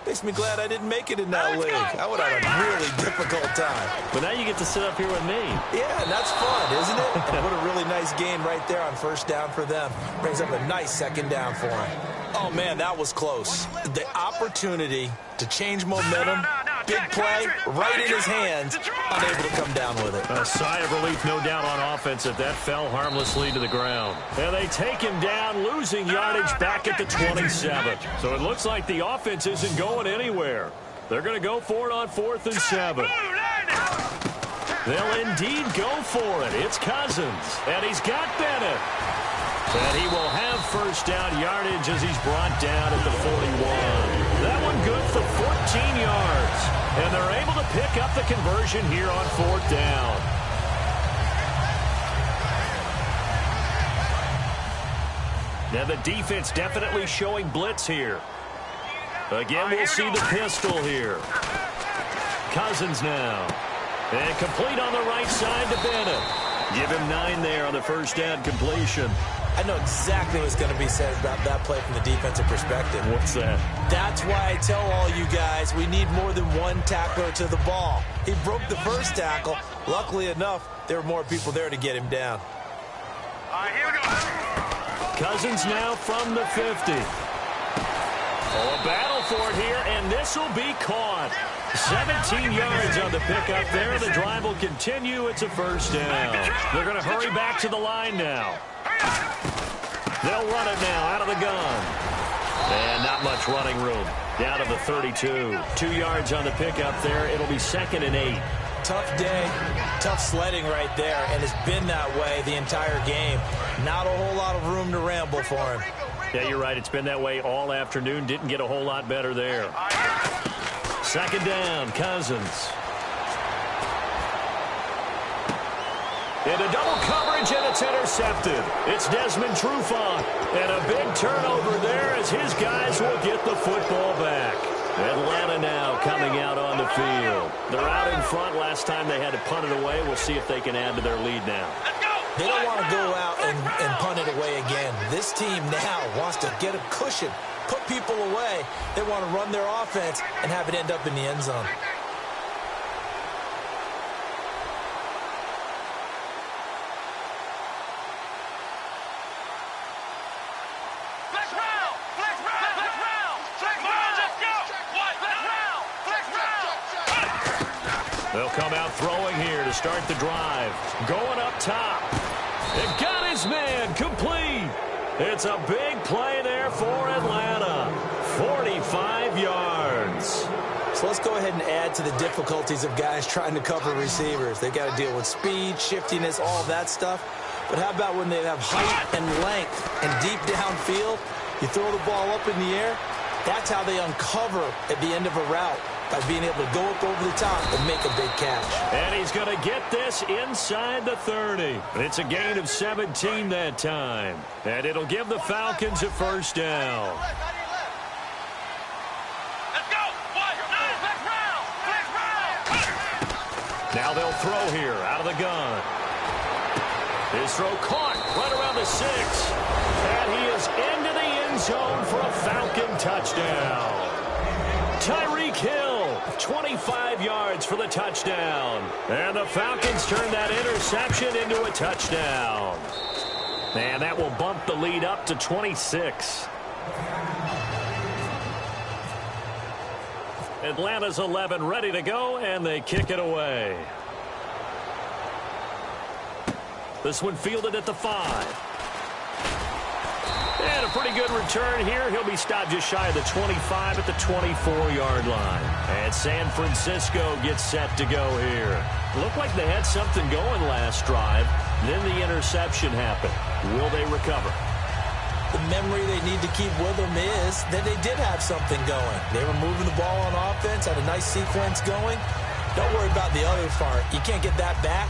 makes me glad I didn't make it in that league. I would have had a really difficult time. But now you get to sit up here with me. Yeah, and that's fun, isn't it? And what a really nice game right there on 1st down for them. Brings up a nice 2nd down for him. Oh, man, that was close. The opportunity to change momentum, big play, right in his hands, unable to come down with it. A sigh of relief, no doubt, on offense if that fell harmlessly to the ground. And they take him down, losing yardage back at the 27. So it looks like the offense isn't going anywhere. They're going to go for it on 4th and 7. They'll indeed go for it. It's Cousins, and he's got Bennett. And he will have 1st down yardage as he's brought down at the 41. That one good for 14 yards. And they're able to pick up the conversion here on 4th down. Now the defense definitely showing blitz here. Again, we'll see the pistol here. Cousins now. And complete on the right side to Bennett. Give him 9 there on the 1st down completion. I know exactly what's going to be said about that play from the defensive perspective. What's that? That's why I tell all you guys we need more than one tackler to the ball. He broke the first tackle. Luckily enough, there were more people there to get him down. All right, here we go. Cousins now from the 50. Oh, a battle for it here, and this will be caught. 17 yards on the pickup there. The drive will continue. It's a 1st down. They're going to hurry back to the line now. They'll run it now out of the gun. And not much running room. Down to the 32. 2 yards on the pickup there. It'll be 2nd and 8. Tough day, tough sledding right there, and it's been that way the entire game. Not a whole lot of room to ramble for him. Yeah, you're right. It's been that way all afternoon. Didn't get a whole lot better there. 2nd down, Cousins. Into double coverage, and it's intercepted. It's Desmond Trufant. And a big turnover there as his guys will get the football back. Atlanta now coming out on the field. They're out in front. Last time they had to punt it away. We'll see if they can add to their lead now. They don't want to go out and punt it away again. This team now wants to get a cushion, put people away. They want to run their offense and have it end up in the end zone. They'll come out throwing here to start the drive. Going up top. It got his man complete. It's a big play there for Atlanta. 45 yards. So let's go ahead and add to the difficulties of guys trying to cover receivers. They've got to deal with speed, shiftiness, all that stuff. But how about when they have height and length? And deep downfield, you throw the ball up in the air, that's how they uncover at the end of a route, by being able to go up over the top and make a big catch. And he's going to get this inside the 30. It's a gain of 17 that time. And it'll give the Falcons a first down. Let's go. Next round. Now they'll throw here out of the gun. His throw caught right around the 6. And he is into the end zone for a Falcon touchdown. Tyreek Hill, 25 yards for the touchdown. And the Falcons turn that interception into a touchdown. And that will bump the lead up to 26. Atlanta's 11 ready to go, and they kick it away. This one fielded at the 5. And a pretty good return here. He'll be stopped just shy of the 25 at the 24-yard line. And San Francisco gets set to go here. Looked like they had something going last drive. Then the interception happened. Will they recover? The memory they need to keep with them is that they did have something going. They were moving the ball on offense, had a nice sequence going. Don't worry about the other part. You can't get that back.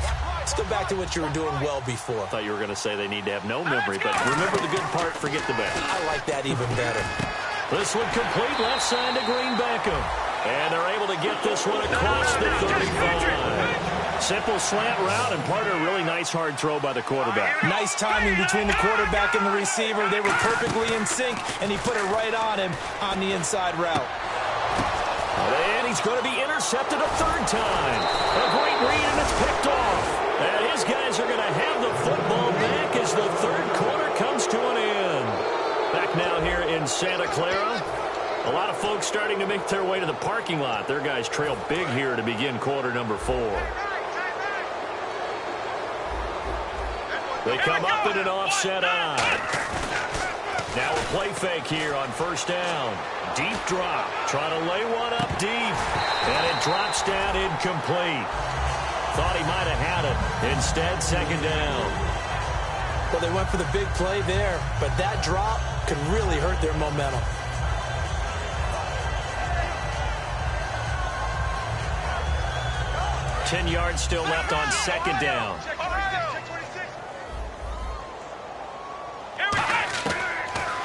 Let's go back to what you were doing well before. I thought you were going to say they need to have no memory, but remember the good part, forget the bad. I like that even better. This one complete left side to Green Beckham. And they're able to get this one across the 35. Simple slant route, and part of a really nice hard throw by the quarterback. Nice timing between the quarterback and the receiver. They were perfectly in sync, and he put it right on him on the inside route. And he's going to be intercepted a third time. A great read, and it's picked off. And his guys are going to have the football back as the third quarter comes to an end. Back now here in Santa Clara. A lot of folks starting to make their way to the parking lot. Their guys trail big here to begin quarter number 4. They come up in an offset eye. Now a play fake here on first down. Deep drop. Trying to lay one up deep. And it drops down incomplete. Thought he might have had it. Instead, second down. Well, they went for the big play there, but that drop could really hurt their momentum. Ten yards still left on second down.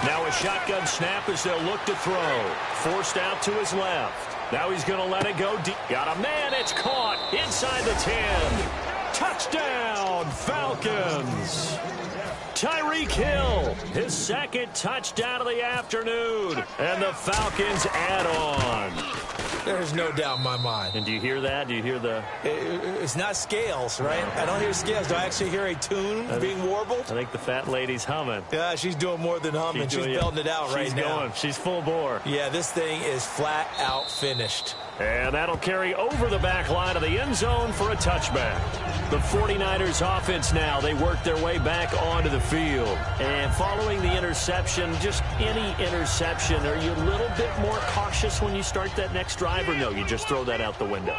Now a shotgun snap as they'll look to throw. Forced out to his left. Now he's going to let it go deep. Got a man. It's caught inside the 10. Touchdown, Falcons. Tyreek Hill, his second touchdown of the afternoon. And the Falcons add on. There's no doubt in my mind. And do you hear that? Do you hear the... It's not scales, right? I don't hear scales. Do I actually hear a tune being warbled? I think the fat lady's humming. Yeah, she's doing more than humming. She's belting it out right now. She's full bore. Yeah, this thing is flat out finished. And that'll carry over the back line of the end zone for a touchback. The 49ers offense now, they work their way back onto the field. And following the interception, just any interception, are you a little bit more cautious when you start that next drive, or no, you just throw that out the window?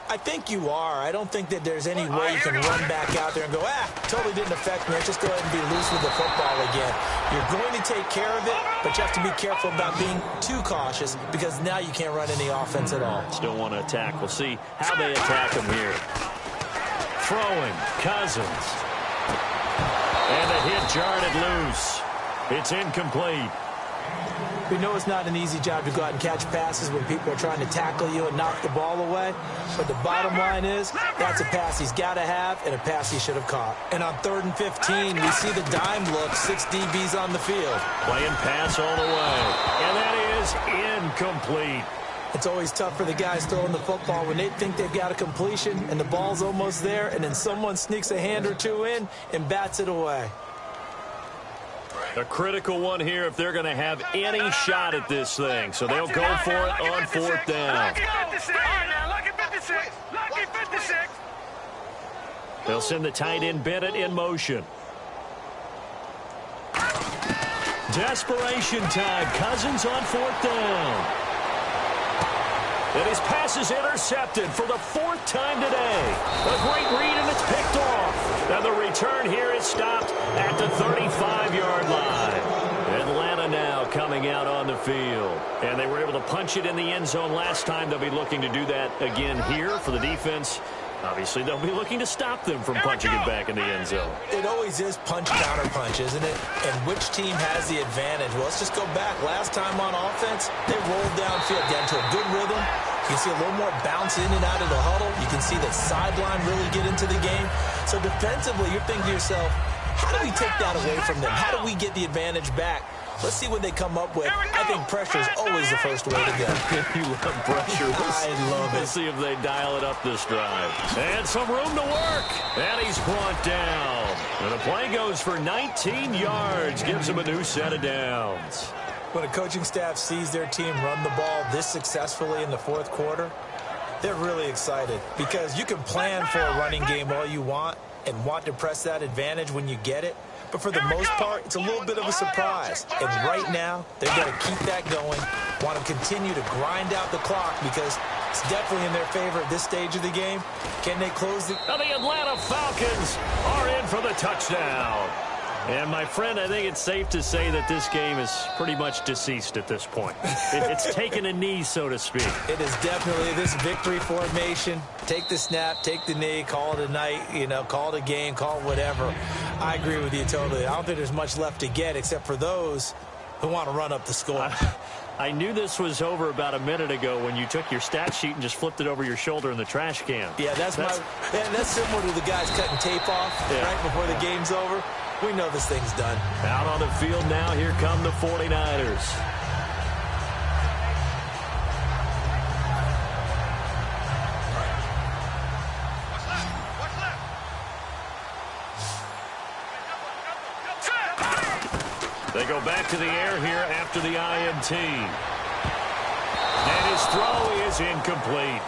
I think you are. I don't think that there's any way you can run back out there and go, totally didn't affect me. Let's just go ahead and be loose with the football again. You're going to take care of it, but you have to be careful about being too cautious because now you can't run any offense at all. Still want to attack. We'll see how they attack him here. Throwing, Cousins. And the hit jarred it loose. It's incomplete. We know it's not an easy job to go out and catch passes when people are trying to tackle you and knock the ball away. But the bottom line is, that's a pass he's got to have and a pass he should have caught. And on 3rd and 15, we see the dime look, 6 DBs on the field. Playing pass all the way. And that is incomplete. It's always tough for the guys throwing the football when they think they've got a completion and the ball's almost there, and then someone sneaks a hand or two in and bats it away. A critical one here if they're going to have any shot at this thing. So they'll go for it on 4th down. They'll send the tight end Bennett in motion. Desperation time. Cousins on 4th down. And his pass is intercepted for the 4th time today. A great read, and it's picked off. And the return here is stopped at the 35-yard line. coming out on the field. And they were able to punch it in the end zone last time. They'll be looking to do that again here for the defense. Obviously, they'll be looking to stop them from punching it back in the end zone. It always is punch-counter-punch, isn't it? And which team has the advantage? Well, let's just go back. Last time on offense, they rolled downfield, got into a good rhythm. You can see a little more bounce in and out of the huddle. You can see the sideline really get into the game. So defensively, you're thinking to yourself, how do we take that away from them? How do we get the advantage back? Let's see what they come up with. I think pressure is always the first way to go. You love pressure. I love it. Let's see if they dial it up this drive. And some room to work. And he's brought down. And the play goes for 19 yards. Gives him a new set of downs. When a coaching staff sees their team run the ball this successfully in the fourth quarter, they're really excited. Because you can plan for a running game all you want and want to press that advantage when you get it. But for the most part, it's a little bit of a surprise. And right now, they've got to keep that going. Want to continue to grind out the clock because it's definitely in their favor at this stage of the game. Can they close the... Now the Atlanta Falcons are in for the touchdown. And, my friend, I think it's safe to say that this game is pretty much deceased at this point. It's taken a knee, so to speak. It is definitely this victory formation. Take the snap, take the knee, call it a night, call it a game, call it whatever. I agree with you totally. I don't think there's much left to get except for those who want to run up the score. I knew this was over about a minute ago when you took your stat sheet and just flipped it over your shoulder in the trash can. Yeah, that's similar to the guys cutting tape off right before the game's over. We know this thing's done. Out on the field now, here come the 49ers. They go back to the air here after the INT. And his throw is incomplete.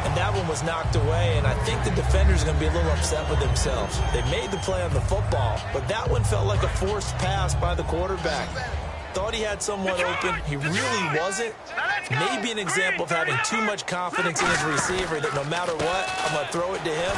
And that one was knocked away, and I think the defenders are going to be a little upset with themselves. They made the play on the football, but that one felt like a forced pass by the quarterback. Thought he had someone open. He really wasn't. Maybe an example of having too much confidence in his receiver that no matter what, I'm going to throw it to him.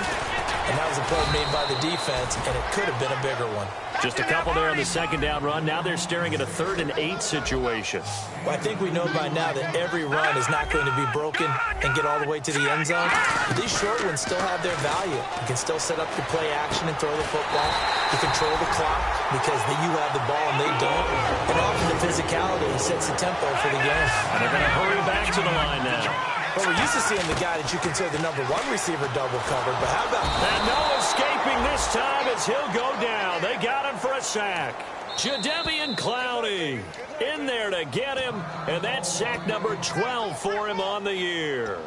And that was a play made by the defense, and it could have been a bigger one. Just a couple there on the second down run. Now they're staring at a 3rd and 8 situation. Well, I think we know by now that every run is not going to be broken and get all the way to the end zone. But these short ones still have their value. You can still set up your play action and throw the football. You control the clock because you have the ball and they don't. And often the physicality sets the tempo for the game. And they're going to hurry back to the line now. Well, we're used to seeing the guy that you consider the #1 receiver double covered, but how about... And no escaping this time as he'll go down. They got him for a sack. Jadeveon Clowney in there to get him, and that's sack number 12 for him on the year.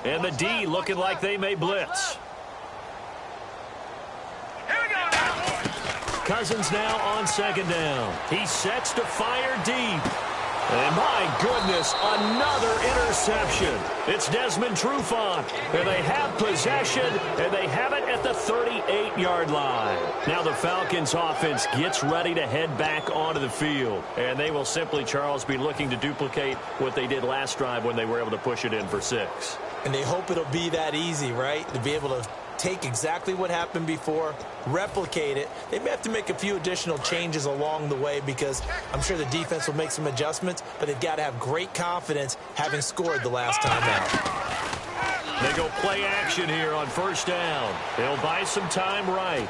And the D looking like they may blitz. Cousins now on second down. He sets to fire deep. And my goodness, another interception. It's Desmond Trufant. And they have possession, and they have it at the 38-yard line. Now the Falcons offense gets ready to head back onto the field. And they will simply, Charles, be looking to duplicate what they did last drive when they were able to push it in for 6. And they hope it'll be that easy, right? To be able to take exactly what happened before, replicate it. They may have to make a few additional changes along the way because I'm sure the defense will make some adjustments, but they've got to have great confidence having scored the last time out. They go play action here on first down. They'll buy some time right.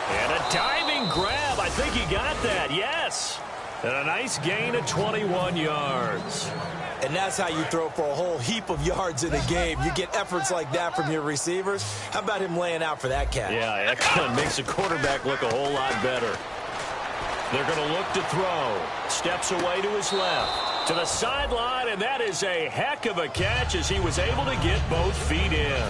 And a diving grab. I think he got that. Yes. And a nice gain of 21 yards. And that's how you throw for a whole heap of yards in a game. You get efforts like that from your receivers. How about him laying out for that catch? Yeah, excellent. Makes the quarterback look a whole lot better. They're going to look to throw. Steps away to his left. To the sideline, and that is a heck of a catch as he was able to get both feet in.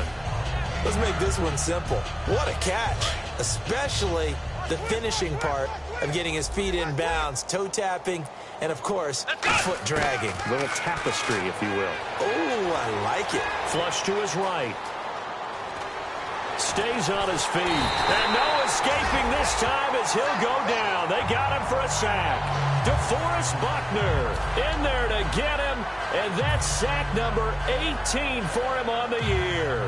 Let's make this one simple. What a catch, especially the finishing part of getting his feet in bounds, toe tapping, and, of course, foot dragging. A little tapestry, if you will. Oh, I like it. Flush to his right. Stays on his feet. And no escaping this time as he'll go down. They got him for a sack. DeForest Buckner in there to get him, and that's sack number 18 for him on the year.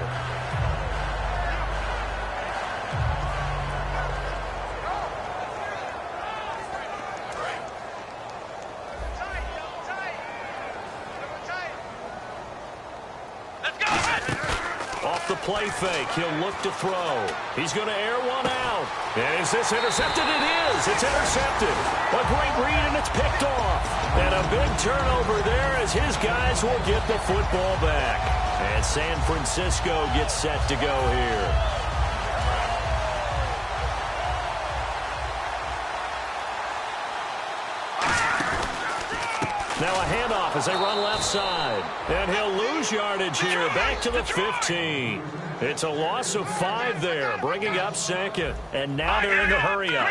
Off the play fake, he'll look to throw. He's going to air one out. And is this intercepted? It is. It's intercepted. A great read, and it's picked off. And a big turnover there as his guys will get the football back. And San Francisco gets set to go here. Now a handoff as they run left side. And he'll lose yardage here, back to the 15. It's a loss of 5 there, bringing up second. And now they're in the hurry up.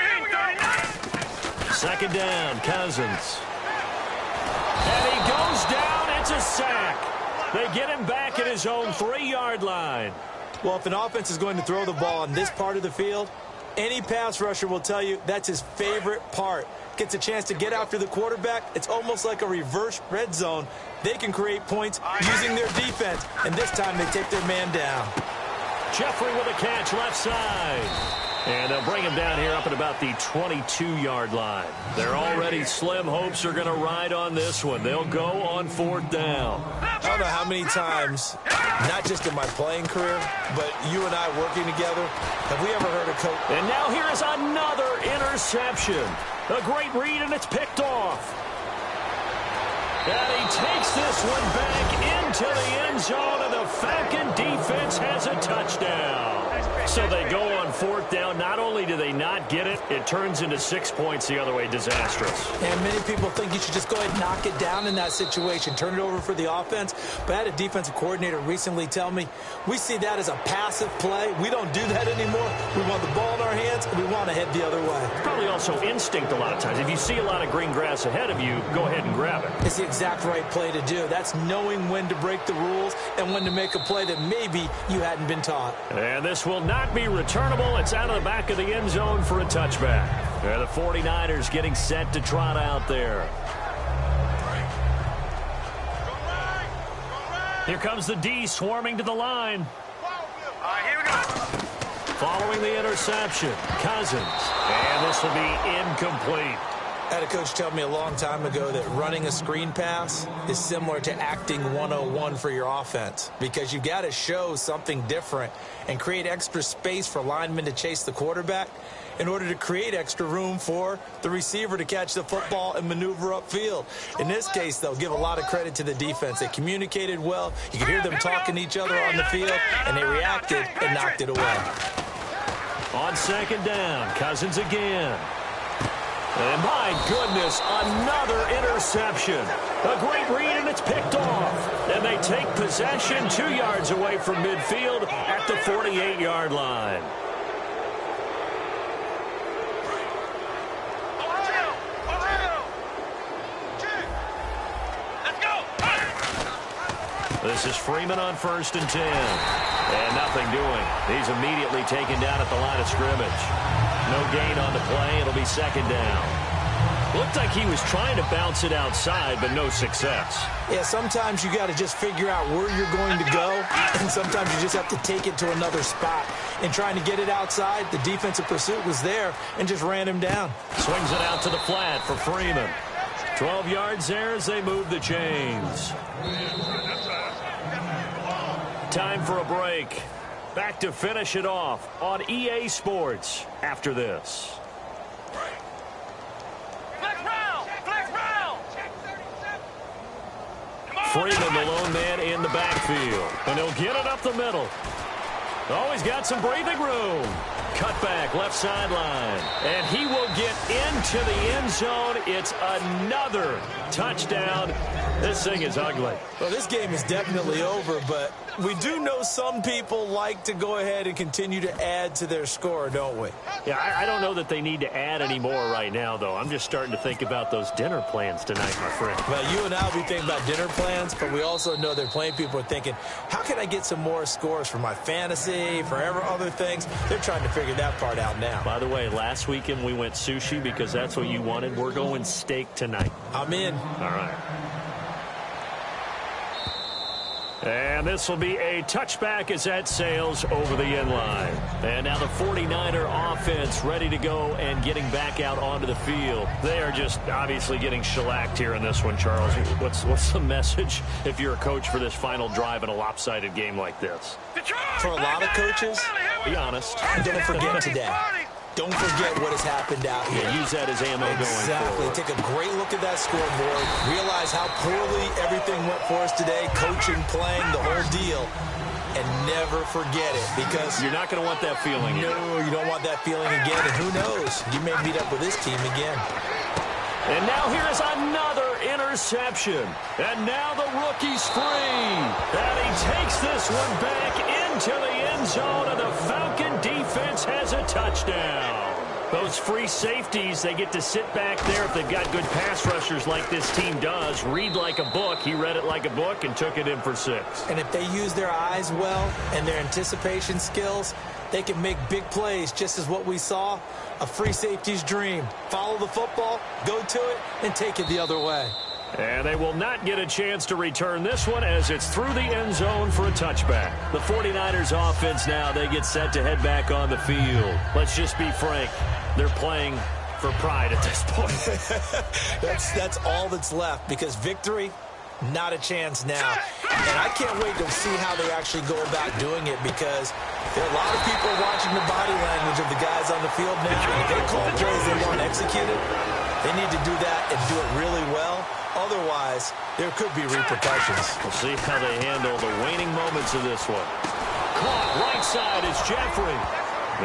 Second down, Cousins. And he goes down. It's a sack. They get him back at his own 3-yard line. Well, if an offense is going to throw the ball on this part of the field, any pass rusher will tell you that's his favorite part. Gets a chance to get after the quarterback. It's almost like a reverse red zone. They can create points using their defense, and this time they take their man down. Jeffrey with a catch left side. And they'll bring him down here up at about the 22-yard line. Their already slim hopes are going to ride on this one. They'll go on 4th down. I don't know how many times, not just in my playing career, but you and I working together, have we ever heard a coach? And now here is another interception. A great read, and it's picked off. And he takes this one back into the end zone, and the Falcon defense has a touchdown. So they go on 4th down. Not only do they not get it, it turns into 6 points the other way. Disastrous. And many people think you should just go ahead and knock it down in that situation. Turn it over for the offense. But I had a defensive coordinator recently tell me, we see that as a passive play. We don't do that anymore. We want the ball in our hands, and we want to head the other way. It's probably also instinct a lot of times. If you see a lot of green grass ahead of you, go ahead and grab it. It's the exact right play to do. That's knowing when to break the rules and when to make a play that maybe you hadn't been taught. And this will not be returnable. It's out of the back of the end zone for a touchback. And the 49ers getting set to trot out there. Here comes the D swarming to the line. Here we go. Following the interception, Cousins. And this will be incomplete. I had a coach tell me a long time ago that running a screen pass is similar to acting 101 for your offense, because you've got to show something different and create extra space for linemen to chase the quarterback in order to create extra room for the receiver to catch the football and maneuver upfield. In this case, they'll give a lot of credit to the defense. They communicated well. You could hear them talking to each other on the field, and they reacted and knocked it away. On 2nd down, Cousins again. And my goodness, another interception. A great read, and it's picked off. And they take possession 2 yards away from midfield at the 48-yard line. This is Freeman on 1st and 10. And nothing doing. He's immediately taken down at the line of scrimmage. No gain on the play. It'll be 2nd down. Looked like he was trying to bounce it outside, but no success. Yeah, sometimes you got to just figure out where you're going to go, and sometimes you just have to take it to another spot. In trying to get it outside, the defensive pursuit was there and just ran him down. Swings it out to the flat for Freeman. 12 yards there as they move the chains. Time for a break. Back to finish it off on EA Sports after this. Freeman, the lone man in the backfield. And he'll get it up the middle. Oh, he's got some breathing room. Cut back, left sideline. And he will get into the end zone. It's another touchdown. This thing is ugly. Well, this game is definitely over, but we do know some people like to go ahead and continue to add to their score, don't we? Yeah, I don't know that they need to add any more right now, though. I'm just starting to think about those dinner plans tonight, my friend. Well, you and I will be thinking about dinner plans, but we also know they're playing people are thinking, how can I get some more scores for my fantasy, for other things? They're trying to figure figured that part out now. By the way, last weekend we went sushi because that's what you wanted. We're going steak tonight. I'm in. All right. And this will be a touchback as that sails over the end line. And now the 49er offense ready to go and getting back out onto the field. They are just obviously getting shellacked here in this one, Charles. What's the message if you're a coach for this final drive in a lopsided game like this? For a lot of coaches, be honest. Don't forget today. Don't forget what has happened out here. Yeah, use that as ammo going forward. Exactly. Take a great look at that scoreboard. Realize how poorly everything went for us today. Coaching, playing, the whole deal. And never forget it, because you're not going to want that feeling. No, you don't want that feeling again. And who knows? You may meet up with this team again. And now here is another interception. And now the rookie's free. And he takes this one back into the end zone, and the Falcon defense has a touchdown. Those free safeties, they get to sit back there if they've got good pass rushers like this team does. Read like a book. He read it like a book and took it in for 6. And if they use their eyes well and their anticipation skills, they can make big plays, just as what we saw. A free safety's dream. Follow the football, go to it, and take it the other way. And they will not get a chance to return this one as it's through the end zone for a touchback. The 49ers offense now, they get set to head back on the field. Let's just be frank. They're playing for pride at this point. That's all that's left, because victory, not a chance now. And I can't wait to see how they actually go about doing it, because there are a lot of people watching the body language of the guys on the field now. And if they call plays they don't execute it, they need to do that and do it really well. Otherwise, there could be repercussions. We'll see how they handle the waning moments of this one. Caught right side is Jeffrey.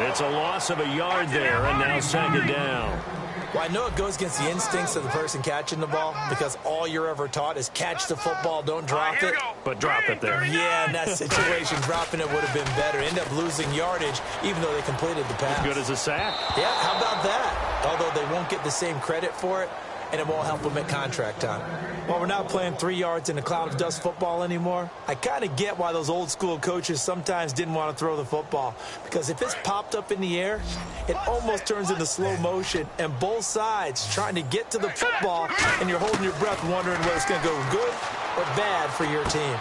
It's a loss of a yard there, and now second down. Well, I know it goes against the instincts of the person catching the ball, because all you're ever taught is catch the football, don't drop it. But drop it there. Yeah, in that situation, dropping it would have been better. End up losing yardage, even though they completed the pass. As good as a sack. Yeah, how about that? Although they won't get the same credit for it, and it won't help them at contract time. While we're not playing 3 yards in a cloud of dust football anymore, I kind of get why those old school coaches sometimes didn't want to throw the football. Because if it's popped up in the air, it almost turns into slow motion, and both sides trying to get to the football, and you're holding your breath wondering whether it's going to go good or bad for your team.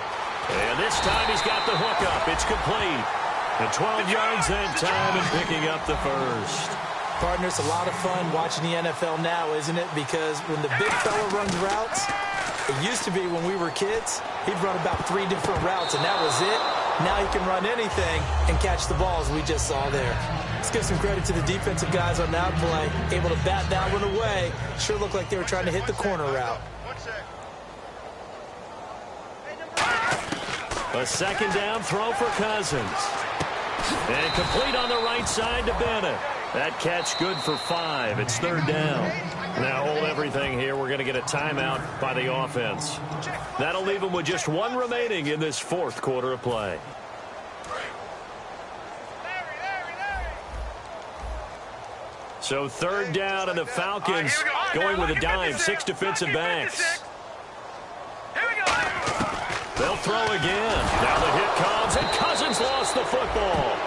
And this time he's got the hook up. It's complete. And 12 yards that time and picking up the first. Partner, it's a lot of fun watching the NFL now, isn't it? Because when the big fella runs routes, it used to be when we were kids, he'd run about 3 different routes, and that was it. Now he can run anything and catch the balls we just saw there. Let's give some credit to the defensive guys on that play. Able to bat that one away. Sure looked like they were trying to hit the corner route. A second down throw for Cousins. And complete on the right side to Bennett. That catch good for 5. It's third down. Now hold everything here. We're going to get a timeout by the offense. That'll leave them with just 1 remaining in this 4th quarter of play. So third down, and the Falcons going with a dime. 6 defensive backs. They'll throw again. Now the hit comes, and Cousins lost the football.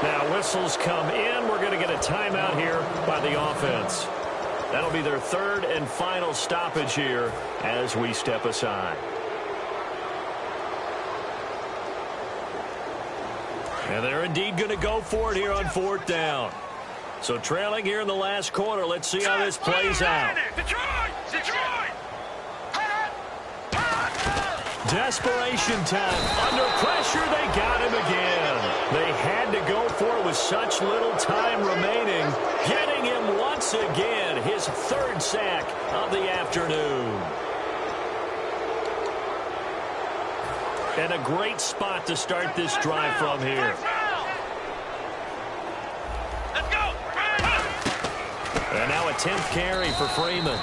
Now whistles come in. We're going to get a timeout here by the offense. That'll be their 3rd and final stoppage here as we step aside. And they're indeed going to go for it here on 4th down. So trailing here in the last quarter. Let's see how this plays out. Desperation time. Under pressure, they got him again. They had to go for it with such little time remaining. Getting him once again, his 3rd sack of the afternoon. And a great spot to start this drive from here. And now a 10th carry for Freeman.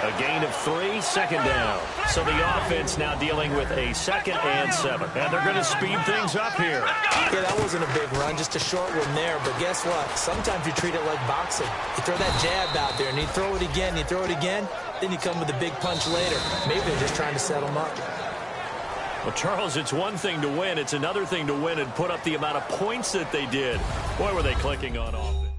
A gain of 3, second down. So the offense now dealing with a 2nd and 7. And they're going to speed things up here. Yeah, that wasn't a big run, just a short one there. But guess what? Sometimes you treat it like boxing. You throw that jab out there, and you throw it again, you throw it again, then you come with a big punch later. Maybe they're just trying to set them up. Well, Charles, it's one thing to win. It's another thing to win and put up the amount of points that they did. Boy, were they clicking on offense.